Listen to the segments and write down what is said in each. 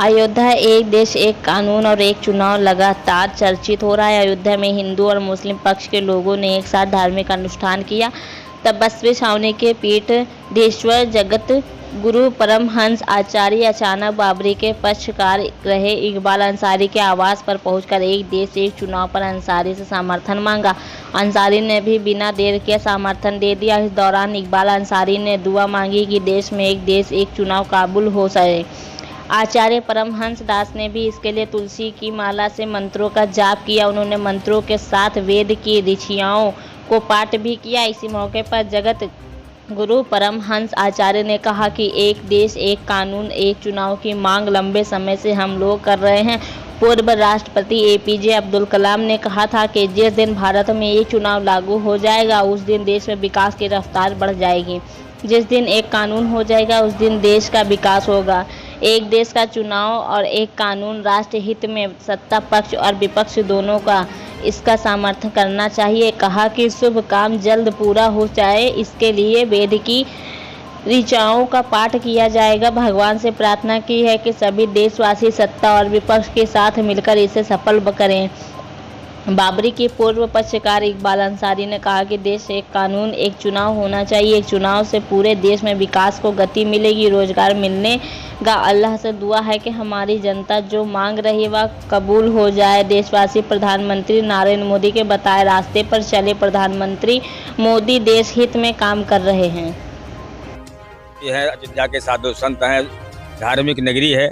अयोध्या एक देश एक कानून और एक चुनाव लगातार चर्चित हो रहा है। अयोध्या में हिंदू और मुस्लिम पक्ष के लोगों ने एक साथ धार्मिक अनुष्ठान किया। तपस्वी छावनी के पीठधीश्वर जगत गुरु परमहंस आचार्य अचानक बाबरी के पक्षकार रहे इकबाल अंसारी के आवास पर पहुंचकर एक देश एक चुनाव पर अंसारी से समर्थन मांगा। अंसारी ने भी बिना देर के समर्थन दे दिया। इस दौरान इकबाल अंसारी ने दुआ मांगी कि देश में एक देश एक चुनाव काबुल हो सके। आचार्य परमहंस दास ने भी इसके लिए तुलसी की माला से मंत्रों का जाप किया। उन्होंने मंत्रों के साथ वेद की ऋचियाओं को पाठ भी किया। इसी मौके पर जगत गुरु परमहंस आचार्य ने कहा कि एक देश एक कानून एक चुनाव की मांग लंबे समय से हम लोग कर रहे हैं। पूर्व राष्ट्रपति एपीजे अब्दुल कलाम ने कहा था कि जिस दिन भारत में एक चुनाव लागू हो जाएगा उस दिन देश में विकास की रफ्तार बढ़ जाएगी। जिस दिन एक कानून हो जाएगा उस दिन देश का विकास होगा। एक देश का चुनाव और एक कानून राष्ट्र हित में सत्ता पक्ष और विपक्ष दोनों का इसका समर्थन करना चाहिए। कहा कि शुभ काम जल्द पूरा हो जाए, इसके लिए वेद की ऋचाओं का पाठ किया जाएगा। भगवान से प्रार्थना की है कि सभी देशवासी सत्ता और विपक्ष के साथ मिलकर इसे सफल करें। बाबरी के पूर्व पक्षकार इकबाल अंसारी ने कहा कि देश एक कानून एक चुनाव होना चाहिए। एक चुनाव से पूरे देश में विकास को गति मिलेगी, रोजगार मिलेगा। अल्लाह से दुआ है कि हमारी जनता जो मांग रही है वह कबूल हो जाए। देशवासी प्रधानमंत्री नरेंद्र मोदी के बताए रास्ते पर चले। प्रधानमंत्री मोदी देश हित में काम कर रहे हैं। यह है अयोध्या के साधु संत हैं, धार्मिक नगरी है।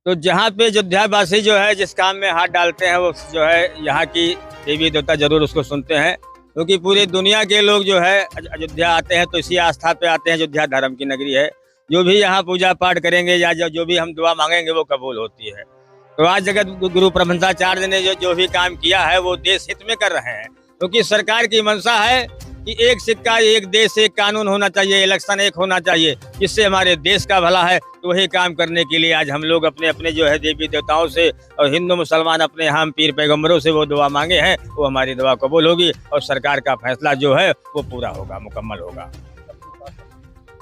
तो जहाँ पे अयोध्यावासी जो है जिस काम में हाथ डालते हैं वो जो है यहाँ की देवी देवता जरूर उसको सुनते हैं, क्योंकि पूरी दुनिया के लोग जो है अयोध्या आते हैं तो इसी आस्था पे आते हैं। अयोध्या धर्म की नगरी है। जो भी यहाँ पूजा पाठ करेंगे या जो भी हम दुआ मांगेंगे वो कबूल होती है। तो आज जगत गुरु परमहंसाचार्य ने जो भी काम किया है वो देश हित में कर रहे हैं, क्योंकि सरकार की मंशा है कि एक सिक्का एक देश एक कानून होना चाहिए, इलेक्शन एक होना चाहिए, जिससे हमारे देश का भला है। तो वही काम करने के लिए आज हम लोग अपने अपने जो है देवी देवताओं से और हिंदू मुसलमान अपने हम पीर पैगंबरों से वो दुआ मांगे हैं। वो हमारी दुआ कबूल होगी और सरकार का फैसला जो है वो पूरा होगा, मुकम्मल होगा।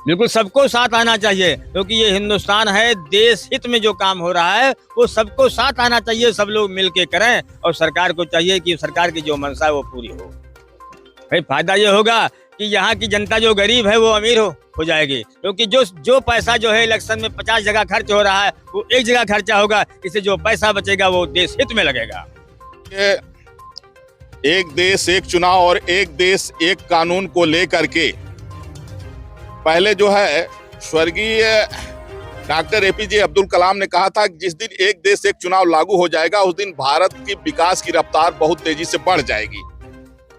बिल्कुल सबको साथ आना चाहिए, क्योंकि ये हिंदुस्तान है। देश हित में जो काम हो रहा है वो सबको साथ आना चाहिए। सब लोग मिल के करें और सरकार को चाहिए कि सरकार की जो मंशा है वो पूरी हो। भाई फायदा ये होगा कि यहाँ की जनता जो गरीब है वो अमीर हो जाएगी, क्योंकि जो पैसा जो है इलेक्शन में 50 जगह खर्च हो रहा है वो एक जगह खर्चा होगा। इससे जो पैसा बचेगा वो देश हित में लगेगा। एक देश एक चुनाव और एक देश एक कानून को लेकर के पहले जो है स्वर्गीय डॉक्टर एपीजे अब्दुल कलाम ने कहा था कि जिस दिन एक देश एक चुनाव लागू हो जाएगा उस दिन भारत की विकास की रफ्तार बहुत तेजी से बढ़ जाएगी।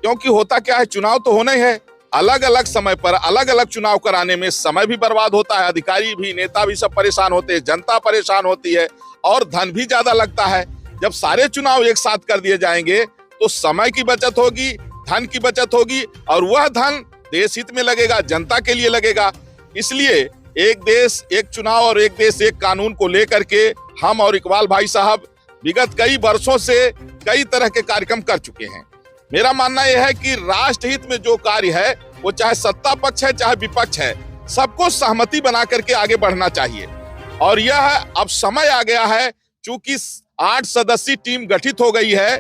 क्योंकि होता क्या है, चुनाव तो होना ही है। अलग अलग समय पर अलग अलग चुनाव कराने में समय भी बर्बाद होता है, अधिकारी भी नेता भी सब परेशान होते हैं, जनता परेशान होती है और धन भी ज्यादा लगता है। जब सारे चुनाव एक साथ कर दिए जाएंगे तो समय की बचत होगी, धन की बचत होगी और वह धन देश हित में लगेगा, जनता के लिए लगेगा। इसलिए एक देश एक चुनाव और एक देश एक कानून को लेकर के हम और इकबाल भाई साहब विगत कई वर्षों से कई तरह के कार्यक्रम कर चुके हैं। मेरा मानना यह है कि राष्ट्र हित में जो कार्य है वो चाहे सत्ता पक्ष है चाहे विपक्ष है, सबको सहमति बना करके आगे बढ़ना चाहिए। और यह अब समय आ गया है, चूंकि 8 सदस्यीय टीम गठित हो गई है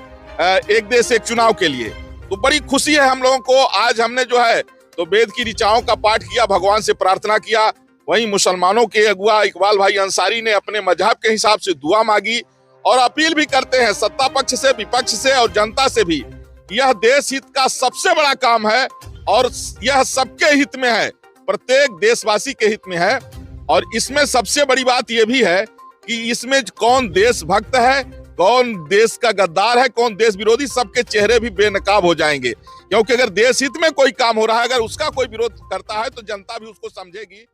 एक देश एक चुनाव के लिए, तो बड़ी खुशी है हम लोगों को। आज हमने जो है तो वेद की ऋचाओं का पाठ किया, भगवान से प्रार्थना किया। वहीं मुसलमानों के अगुआ इकबाल भाई अंसारी ने अपने मजहब के हिसाब से दुआ मांगी और अपील भी करते हैं सत्ता पक्ष से, विपक्ष से और जनता से भी। यह देश हित का सबसे बड़ा काम है और यह सबके हित में है, प्रत्येक देशवासी के हित में है। और इसमें सबसे बड़ी बात यह भी है कि इसमें कौन देशभक्त है, कौन देश का गद्दार है, कौन देश विरोधी, सबके चेहरे भी बेनकाब हो जाएंगे। क्योंकि अगर देश हित में कोई काम हो रहा है, अगर उसका कोई विरोध करता है तो जनता भी उसको समझेगी।